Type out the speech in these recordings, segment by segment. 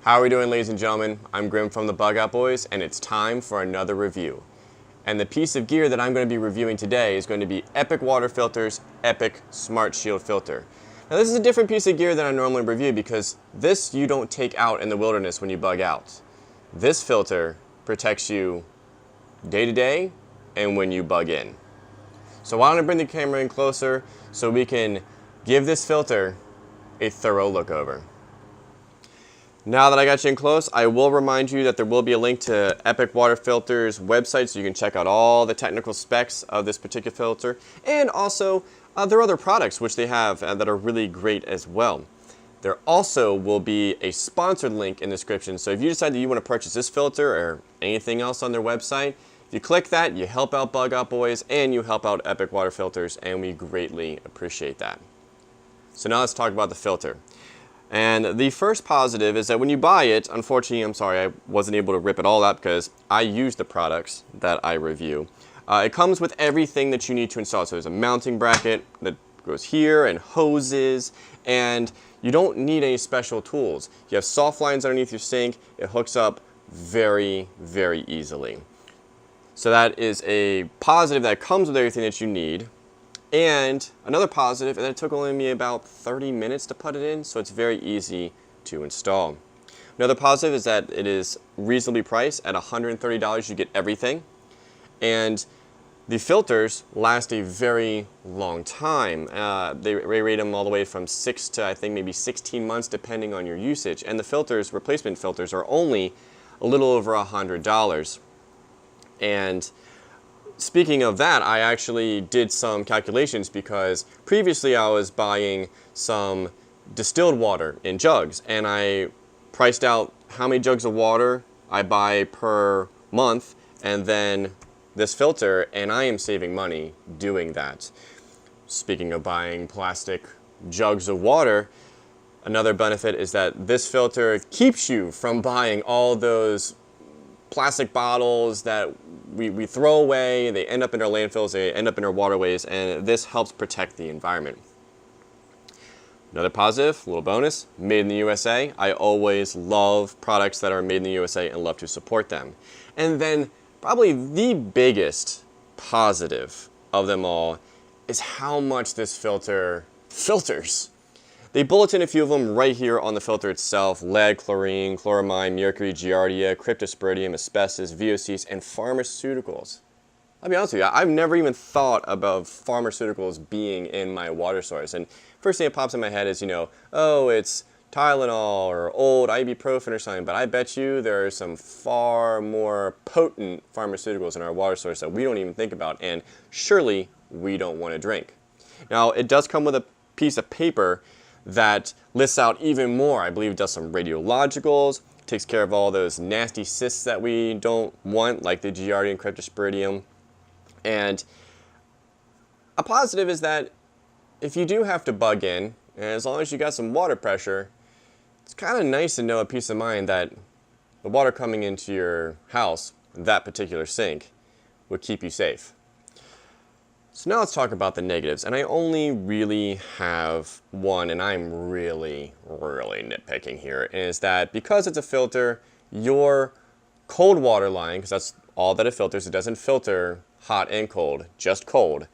How are we doing, ladies and gentlemen? I'm Grimm from the Bug Out Boys, and it's time for another review. And the piece of gear that I'm going to be reviewing today is going to be Epic Water Filter's Epic Smart Shield Filter. Now this is a different piece of gear than I normally review because this you don't take out in the wilderness when you bug out. This filter protects you day to day and when you bug in. So why don't I bring the camera in closer so we can give this filter a thorough look over. Now that I got you in close, I will remind you that there will be a link to Epic Water Filter's website so you can check out all the technical specs of this particular filter, and also there are other products which they have that are really great as well. There also will be a sponsored link in the description, so if you decide that you want to purchase this filter or anything else on their website, if you click that, you help out Bug Out Boys and you help out Epic Water Filters, and we greatly appreciate that. So now let's talk about the filter. And the first positive is that when you buy it, unfortunately, I'm sorry, I wasn't able to rip it all out because I use the products that I review. It comes with everything that you need to install. So there's a mounting bracket that goes here and hoses, and you don't need any special tools. You have soft lines underneath your sink. It hooks up very, very easily. So that is a positive that comes with everything that you need. And another positive, and it took only me about 30 minutes to put it in, so it's very easy to install. Another positive is that it is reasonably priced. At $130 you get everything. And the filters last a very long time. They rate them all the way from 6 to I think maybe 16 months depending on your usage. And the filters, replacement filters, are only a little over $100. And speaking of that, I actually did some calculations because previously I was buying some distilled water in jugs, and I priced out how many jugs of water I buy per month and then this filter, and I am saving money doing that. Speaking of buying plastic jugs of water, another benefit is that this filter keeps you from buying all those plastic bottles that we throw away. They end up in our landfills, they end up in our waterways, and this helps protect the environment. Another positive, a little bonus, made in the USA. I always love products that are made in the USA and love to support them. And then probably the biggest positive of them all is how much this filter filters. They bulletin a few of them right here on the filter itself: lead, chlorine, chloramine, mercury, giardia, cryptosporidium, asbestos, VOCs, and pharmaceuticals. I'll be honest with you, I've never even thought about pharmaceuticals being in my water source. And first thing that pops in my head is, oh, it's Tylenol or old ibuprofen or something, but I bet you there are some far more potent pharmaceuticals in our water source that we don't even think about, and surely we don't want to drink. Now, it does come with a piece of paper that lists out even more. I believe it does some radiologicals, takes care of all those nasty cysts that we don't want, like the giardia and cryptosporidium. And a positive is that if you do have to bug in, and as long as you got some water pressure, it's kind of nice to know a peace of mind that the water coming into your house, that particular sink, would keep you safe. So now let's talk about the negatives, and I only really have one, and I'm really nitpicking here, is that because it's a filter, your cold water line, because that's all that it filters, it doesn't filter hot and cold, just cold,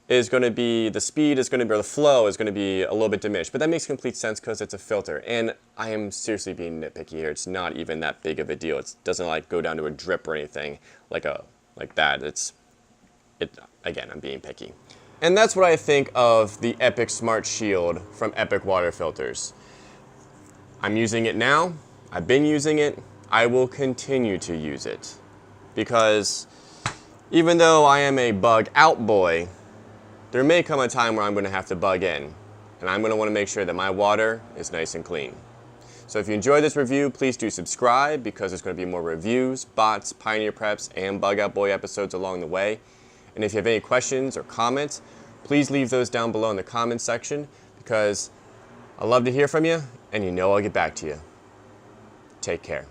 is going to be, the speed is going to be, or the flow is going to be a little bit diminished, but that makes complete sense because it's a filter, and I am seriously being nitpicky here. It's not even that big of a deal. It doesn't like go down to a drip or anything like that. Again, I'm being picky. And that's what I think of the Epic Smart Shield from Epic Water Filters. I'm using it now. I've been using it. I will continue to use it. Because even though I am a bug out boy, there may come a time where I'm going to have to bug in. And I'm going to want to make sure that my water is nice and clean. So if you enjoyed this review, please do subscribe because there's going to be more reviews, bots, Pioneer Preps, and Bug Out Boy episodes along the way. And if you have any questions or comments, please leave those down below in the comments section because I love to hear from you, and I'll get back to you. Take care.